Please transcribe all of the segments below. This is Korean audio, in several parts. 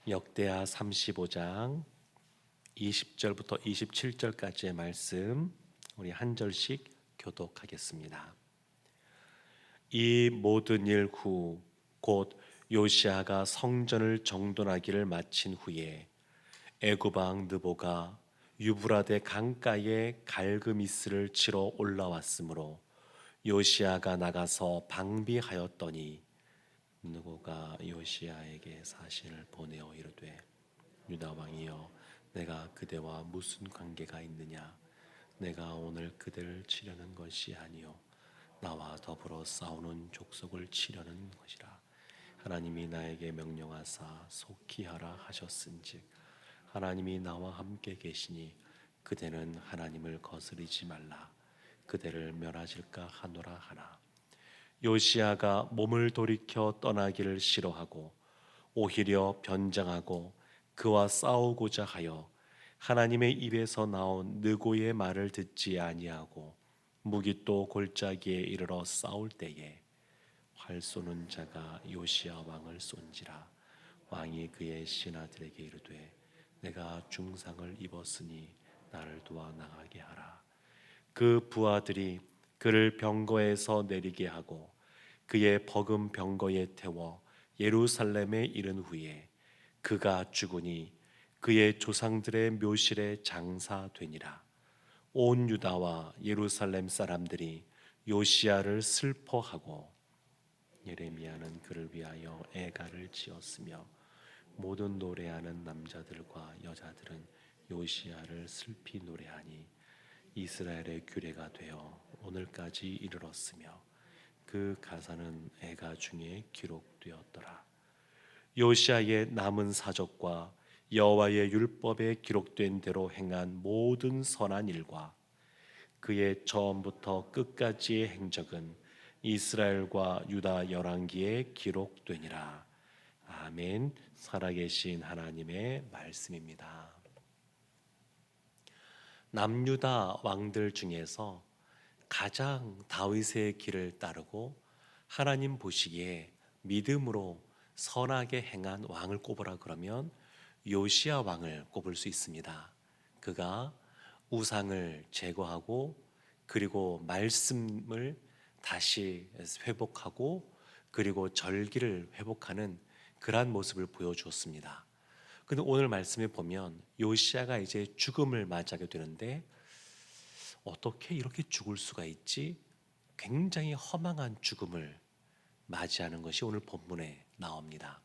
역대하 35장 20절부터 27절까지의 말씀 우리 한 절씩 교독하겠습니다. 이 모든 일 후 곧 요시아가 성전을 정돈하기를 마친 후에 애굽 왕 느보가 유브라데 강가에 갈그미스를 치러 올라왔으므로 요시아가 나가서 방비하였더니 느보가 요시아에게 사신을 보내어 이르되 유다 왕이여 내가 그대와 무슨 관계가 있느냐 내가 오늘 그대를 치려는 것이 아니요 나와 더불어 싸우는 족속을 치려는 것이라 하나님이 나에게 명령하사 속히 하라 하셨은즉 하나님이 나와 함께 계시니 그대는 하나님을 거스르지 말라 그대를 멸하실까 하노라 하나 요시아가 몸을 돌이켜 떠나기를 싫어하고 오히려 변장하고 그와 싸우고자 하여 하나님의 입에서 나온 느고의 말을 듣지 아니하고 무기또 골짜기에 이르러 싸울 때에 활 쏘는 자가 요시아 왕을 쏜지라 왕이 그의 신하들에게 이르되 내가 중상을 입었으니 나를 도와 나가게 하라 그 부하들이 그를 병거에서 내리게 하고 그의 버금 병거에 태워 예루살렘에 이른 후에 그가 죽으니 그의 조상들의 묘실에 장사되니라. 온 유다와 예루살렘 사람들이 요시야를 슬퍼하고 예레미야는 그를 위하여 애가를 지었으며 모든 노래하는 남자들과 여자들은 요시야를 슬피 노래하니 이스라엘의 규례가 되어 오늘까지 이르렀으며 그 가사는 애가 중에 기록되었더라. 요시아의 남은 사적과 여호와의 율법에 기록된 대로 행한 모든 선한 일과 그의 처음부터 끝까지의 행적은 이스라엘과 유다 열왕기에 기록되니라. 아멘. 살아계신 하나님의 말씀입니다. 남유다 왕들 중에서 가장 다윗의 길을 따르고 하나님 보시기에 믿음으로 선하게 행한 왕을 꼽으라 그러면 요시야 왕을 꼽을 수 있습니다. 그가 우상을 제거하고 그리고 말씀을 다시 회복하고 그리고 절기를 회복하는 그러한 모습을 보여주었습니다. 근데 오늘 말씀에 보면 요시야가 이제 죽음을 맞이하게 되는데 어떻게 이렇게 죽을 수가 있지? 굉장히 허망한 죽음을 맞이하는 것이 오늘 본문에 나옵니다.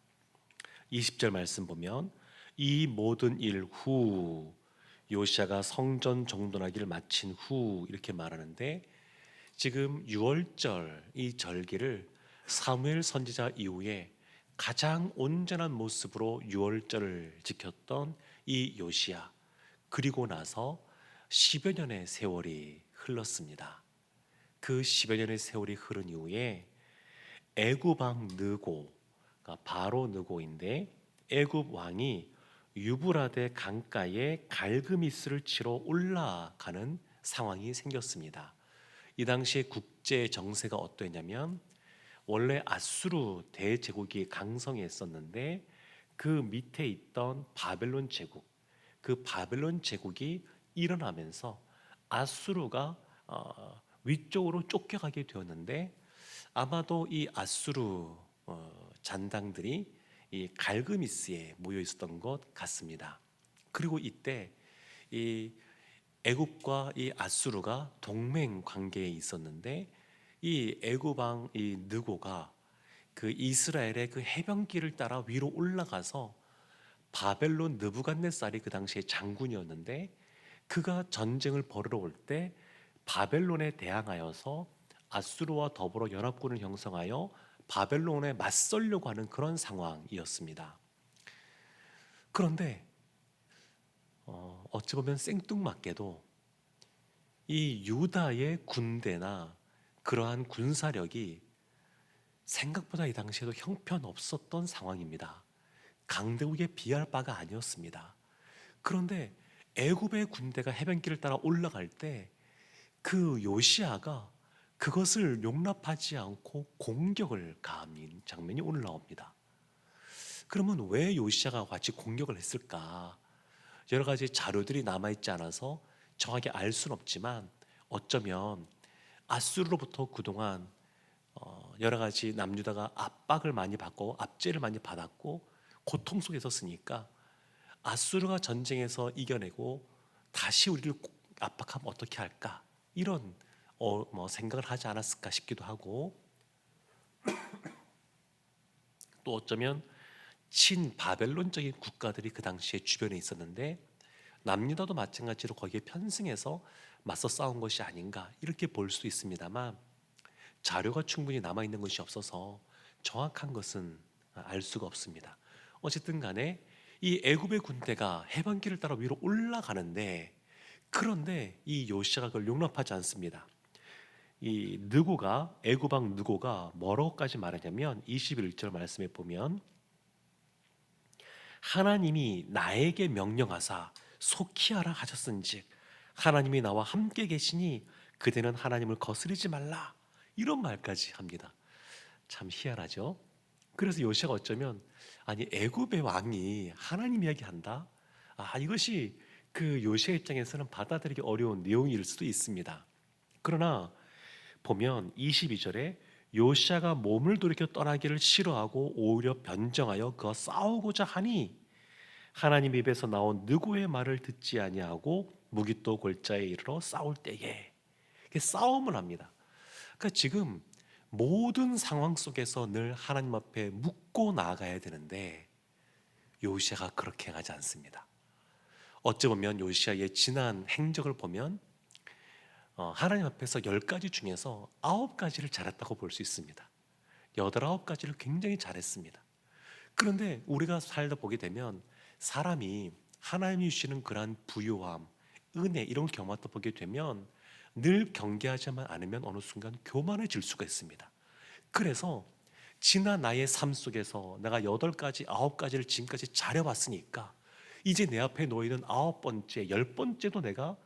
20절 말씀 보면 이 모든 일 후 요시야가 성전 정돈하기를 마친 후 이렇게 말하는데 지금 6월절 이 절기를 사무엘 선지자 이후에 가장 온전한 모습으로 6월절을 지켰던 이 요시야 그리고 나서 10여 년의 세월이 흘렀습니다. 그 10여 년의 세월이 흐른 이후에 애굽 왕 느고가 바로 느고인데 애굽 왕이 유브라데 강가에 갈그미스를 치러 올라가는 상황이 생겼습니다. 이 당시에 국제 정세가 어떠했냐면 원래 아수르 대제국이 강성했었는데 그 밑에 있던 바벨론 제국, 그 바벨론 제국이 일어나면서 아수르가 위쪽으로 쫓겨가게 되었는데 아마도 이 아수르 잔당들이 이 갈그미스에 모여 있었던 것 같습니다. 그리고 이때 이 애굽과 이 아수르가 동맹 관계에 있었는데 이 애굽 왕 이 느고가 그 이스라엘의 그 해변길을 따라 위로 올라가서 바벨론 느부갓네살이 그 당시에 장군이었는데 그가 전쟁을 벌이러 올 때 바벨론에 대항하여서 아수르와 더불어 연합군을 형성하여 바벨론에 맞서려고 하는 그런 상황이었습니다. 그런데 어찌 보면 생뚱맞게도 이 유다의 군대나 그러한 군사력이 생각보다 이 당시에도 형편없었던 상황입니다. 강대국에 비할 바가 아니었습니다. 그런데 애굽의 군대가 해변길을 따라 올라갈 때 그 요시아가 그것을 용납하지 않고 공격을 가하는 장면이 오늘 나옵니다. 그러면 왜 요시야가 같이 공격을 했을까? 여러 가지 자료들이 남아있지 않아서 정확히 알 수는 없지만 어쩌면 아수르로부터 그동안 여러 가지 남유다가 압박을 많이 받고 압제를 많이 받았고 고통 속에 있었으니까 아수르가 전쟁에서 이겨내고 다시 우리를 압박하면 어떻게 할까? 이런 생각을 하지 않았을까 싶기도 하고, 또 어쩌면 친바벨론적인 국가들이 그 당시에 주변에 있었는데 남유다도 마찬가지로 거기에 편승해서 맞서 싸운 것이 아닌가 이렇게 볼 수도 있습니다만, 자료가 충분히 남아 있는 것이 없어서 정확한 것은 알 수가 없습니다. 어쨌든 간에 이 애굽의 군대가 해변길을 따라 위로 올라가는데, 그런데 이 요시아가 그걸 용납하지 않습니다. 이 느고가, 애굽 왕 느고가 뭐라고까지 말하냐면 21절 말씀에 보면, 하나님이 나에게 명령하사 속히 하라 하셨은즉 하나님이 나와 함께 계시니 그대는 하나님을 거스르지 말라, 이런 말까지 합니다. 참 희한하죠. 그래서 요시아가 어쩌면, 아니 애굽의 왕이 하나님 이야기한다? 이것이 그 요시아 입장에서는 받아들이기 어려운 내용일 수도 있습니다. 그러나 보면 22절에 요시아가 몸을 돌이켜 떠나기를 싫어하고 오히려 변정하여 그와 싸우고자 하니 하나님 입에서 나온 느고의 말을 듣지 아니하고 무기또 골짜에 이르러 싸울 때에, 싸움을 합니다. 그러니까 지금 모든 상황 속에서 늘 하나님 앞에 묻고 나아가야 되는데 요시아가 그렇게 하지 않습니다. 어찌 보면 요시아의 지난 행적을 보면 하나님 앞에서 10가지 중에서 9가지를 잘했다고 볼 수 있습니다. 8, 9가지를 굉장히 잘했습니다. 그런데 우리가 살다 보게 되면 사람이 하나님이 주시는 그러한 부요함, 은혜 이런 걸 경험하다 보게 되면 늘 경계하지만 않으면 어느 순간 교만해질 수가 있습니다. 그래서 지난 나의 삶 속에서 내가 8가지, 9가지를 지금까지 잘해왔으니까 이제 내 앞에 놓이는 9번째, 10번째도 내가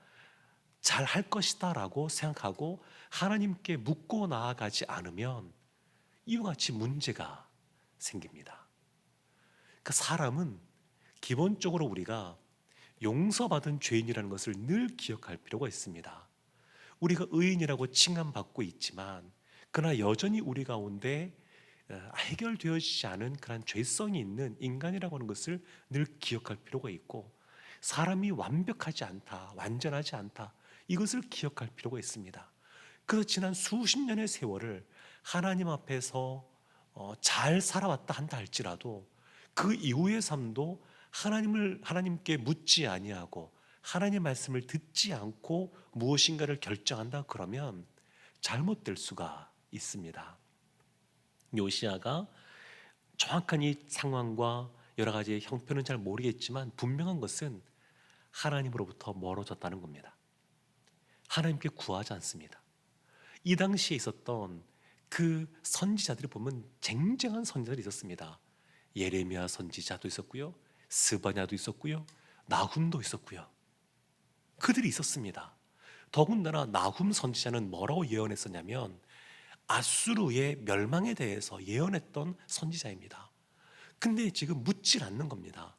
잘 할 것이다 라고 생각하고 하나님께 묻고 나아가지 않으면 이와 같이 문제가 생깁니다. 그러니까 사람은 기본적으로 우리가 용서받은 죄인이라는 것을 늘 기억할 필요가 있습니다. 우리가 의인이라고 칭함받고 있지만 그러나 여전히 우리 가운데 해결되어지지 않은 그런 죄성이 있는 인간이라고 하는 것을 늘 기억할 필요가 있고, 사람이 완벽하지 않다, 완전하지 않다, 이것을 기억할 필요가 있습니다. 그래서 지난 수십 년의 세월을 하나님 앞에서 잘 살아왔다 한다 할지라도 그 이후의 삶도 하나님께 묻지 아니하고 하나님의 말씀을 듣지 않고 무엇인가를 결정한다 그러면 잘못될 수가 있습니다. 요시아가 정확한 이 상황과 여러 가지 형편은 잘 모르겠지만 분명한 것은 하나님으로부터 멀어졌다는 겁니다. 하나님께 구하지 않습니다. 이 당시에 있었던 그 선지자들을 보면 쟁쟁한 선지자들이 있었습니다. 예레미야 선지자도 있었고요, 스바냐도 있었고요, 나훔도 있었고요. 그들이 있었습니다. 더군다나 나훔 선지자는 뭐라고 예언했었냐면 아수르의 멸망에 대해서 예언했던 선지자입니다. 근데 지금 묻질 않는 겁니다.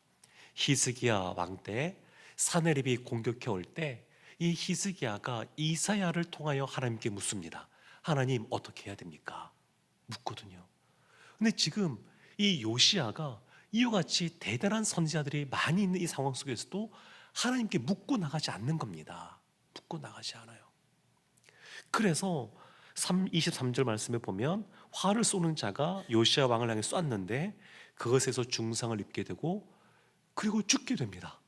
히스기야 왕 때 사네립이 공격해 올 때 이 히스기야가 이사야를 통하여 하나님께 묻습니다. 하나님 어떻게 해야 됩니까? 묻거든요. 근데 지금 이 요시아가 이와 같이 대단한 선지자들이 많이 있는 이 상황 속에서도 하나님께 묻고 나가지 않는 겁니다. 묻고 나가지 않아요. 그래서 23절 말씀에 보면 화를 쏘는 자가 요시아 왕을 향해 쐈는데 그것에서 중상을 입게 되고 그리고 죽게 됩니다.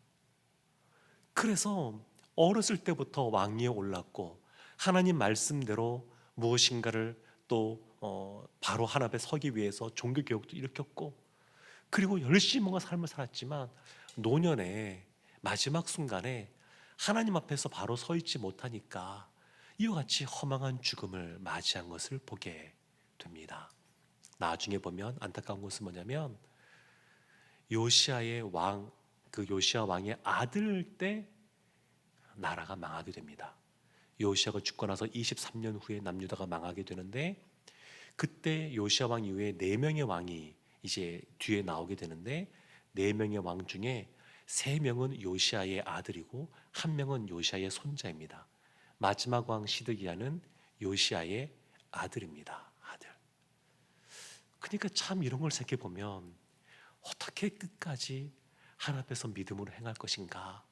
그래서 어렸을 때부터 왕위에 올랐고 하나님 말씀대로 무엇인가를 또 바로 하나님 앞에 서기 위해서 종교개혁도 일으켰고 그리고 열심히 뭔가 삶을 살았지만 노년의 마지막 순간에 하나님 앞에서 바로 서 있지 못하니까 이와 같이 허망한 죽음을 맞이한 것을 보게 됩니다. 나중에 보면 안타까운 것은 뭐냐면 요시아의 왕, 그 요시아 왕의 아들 때 나라가 망하게 됩니다. 요시아가 죽고 나서 23년 후에 남유다가 망하게 되는데 그때 요시아 왕 이후에 4명의 왕이 이제 뒤에 나오게 되는데, 네 명의 왕 중에 세 명은 요시아의 아들이고 한 명은 요시아의 손자입니다. 마지막 왕 시드기야는 요시아의 아들입니다. 아들. 그러니까 참 이런 걸 생각해 보면 어떻게 끝까지 하나님 앞에서 믿음으로 행할 것인가,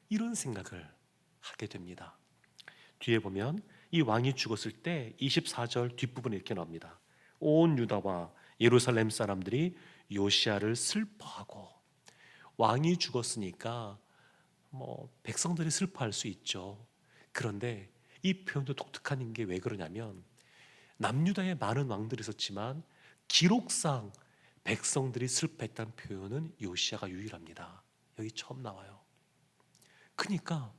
이런 생각을 하게 됩니다. 뒤에 보면 이 왕이 죽었을 때 24절 뒷부분에 이렇게 나옵니다. 온 유다와 예루살렘 사람들이 요시아를 슬퍼하고, 왕이 죽었으니까 백성들이 슬퍼할 수 있죠. 그런데 이 표현도 독특한 게 왜 그러냐면, 남유다에 많은 왕들이 있었지만 기록상 백성들이 슬퍼했다는 표현은 요시아가 유일합니다. 여기 처음 나와요. 그러니까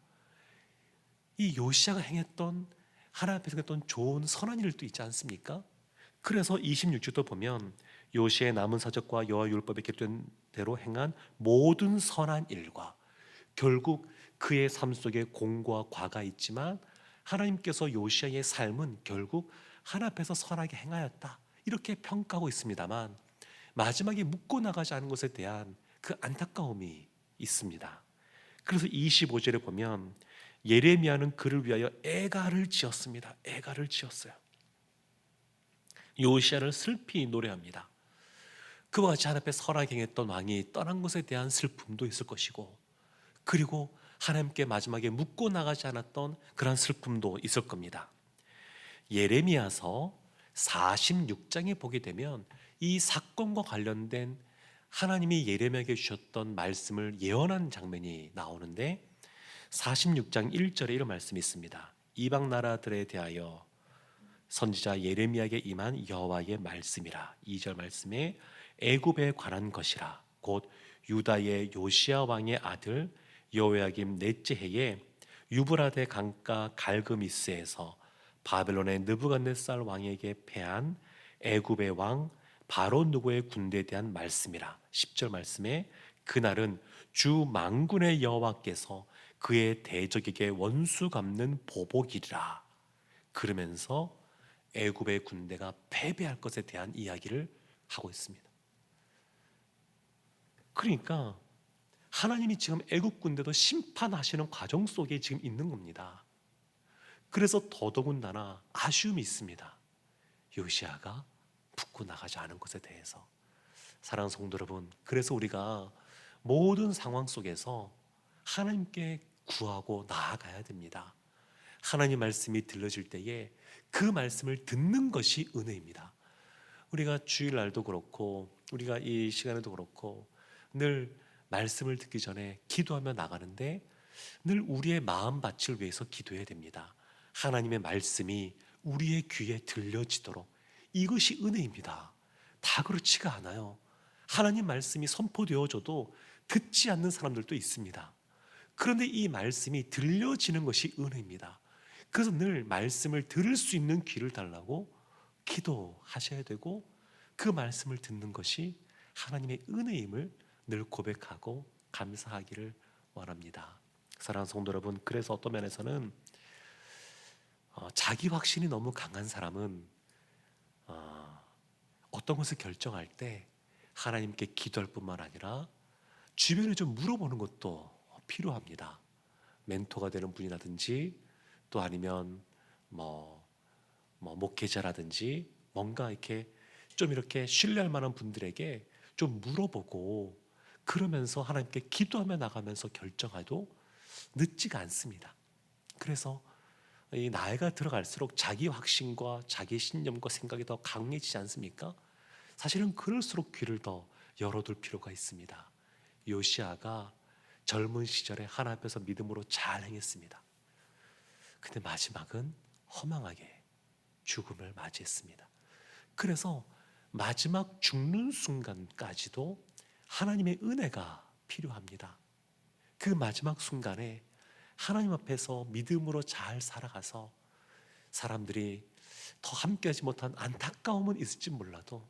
이 요시아가 행했던, 하나님 앞에서 했던 좋은 선한 일도 있지 않습니까? 그래서 26절도 보면 요시아의 남은 사적과 여호와 율법에 기록된 대로 행한 모든 선한 일과, 결국 그의 삶 속에 공과 과가 있지만 하나님께서 요시아의 삶은 결국 하나님 앞에서 선하게 행하였다, 이렇게 평가하고 있습니다만, 마지막에 묻고 나가지 않은 것에 대한 그 안타까움이 있습니다. 그래서 25절에 보면 예레미야는 그를 위하여 애가를 지었습니다. 애가를 지었어요. 요시아를 슬피 노래합니다. 그와 같이 하나님 앞에 선하게 행했던 왕이 떠난 것에 대한 슬픔도 있을 것이고, 그리고 하나님께 마지막에 묻고 나가지 않았던 그런 슬픔도 있을 겁니다. 예레미야서 46장에 보게 되면 이 사건과 관련된 하나님이 예레미야에게 주셨던 말씀을 예언한 장면이 나오는데, 46장 1절에 이런 말씀이 있습니다. 이방 나라들에 대하여 선지자 예레미야에게 임한 여호와의 말씀이라. 2절 말씀에 애굽에 관한 것이라. 곧 유다의 요시야 왕의 아들 여호야김 넷째 해에 유브라데 강가 갈그미스에서 바벨론의 느부갓네살 왕에게 패한 애굽의 왕 바로 누구의 군대에 대한 말씀이라. 10절 말씀에 그날은 주 만군의 여호와께서 그의 대적에게 원수 갚는 보복이라. 그러면서 애굽의 군대가 패배할 것에 대한 이야기를 하고 있습니다. 그러니까 하나님이 지금 애굽 군대도 심판하시는 과정 속에 지금 있는 겁니다. 그래서 더더군다나 아쉬움이 있습니다. 요시아가 붙고 나가지 않은 것에 대해서. 사랑하는 성도 여러분, 그래서 우리가 모든 상황 속에서 하나님께 구하고 나아가야 됩니다. 하나님 말씀이 들려질 때에 그 말씀을 듣는 것이 은혜입니다. 우리가 주일날도 그렇고 우리가 이 시간에도 그렇고 늘 말씀을 듣기 전에 기도하며 나가는데, 늘 우리의 마음밭을 위해서 기도해야 됩니다. 하나님의 말씀이 우리의 귀에 들려지도록. 이것이 은혜입니다. 다 그렇지가 않아요. 하나님 말씀이 선포되어져도 듣지 않는 사람들도 있습니다. 그런데 이 말씀이 들려지는 것이 은혜입니다. 그래서 늘 말씀을 들을 수 있는 귀를 달라고 기도하셔야 되고, 그 말씀을 듣는 것이 하나님의 은혜임을 늘 고백하고 감사하기를 원합니다. 사랑하는 성도 여러분, 그래서 어떤 면에서는 자기 확신이 너무 강한 사람은 어떤 것을 결정할 때 하나님께 기도할 뿐만 아니라 주변에 좀 물어보는 것도 필요합니다. 멘토가 되는 분이라든지, 또 아니면 목회자라든지, 뭔가 이렇게 좀 이렇게 신뢰할 만한 분들에게 좀 물어보고, 그러면서 하나님께 기도하며 나가면서 결정해도 늦지가 않습니다. 그래서 이 나이가 들어갈수록 자기 확신과 자기 신념과 생각이 더 강해지지 않습니까? 사실은 그럴수록 귀를 더 열어둘 필요가 있습니다. 요시아가 젊은 시절에 하나님 앞에서 믿음으로 잘 행했습니다. 근데 마지막은 허망하게 죽음을 맞이했습니다. 그래서 마지막 죽는 순간까지도 하나님의 은혜가 필요합니다. 그 마지막 순간에 하나님 앞에서 믿음으로 잘 살아가서 사람들이 더 함께하지 못한 안타까움은 있을지 몰라도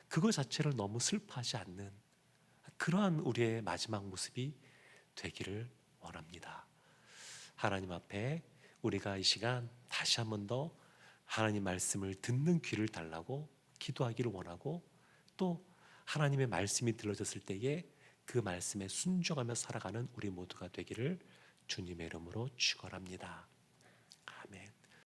그거 자체를 너무 슬퍼하지 않는 그러한 우리의 마지막 모습이 되기를 원합니다. 하나님 앞에 우리가 이 시간 다시 한 번 더 하나님 말씀을 듣는 귀를 달라고 기도하기를 원하고, 또 하나님의 말씀이 들려졌을 때에 그 말씀에 순종하며 살아가는 우리 모두가 되기를 주님의 이름으로 축원합니다. 아멘.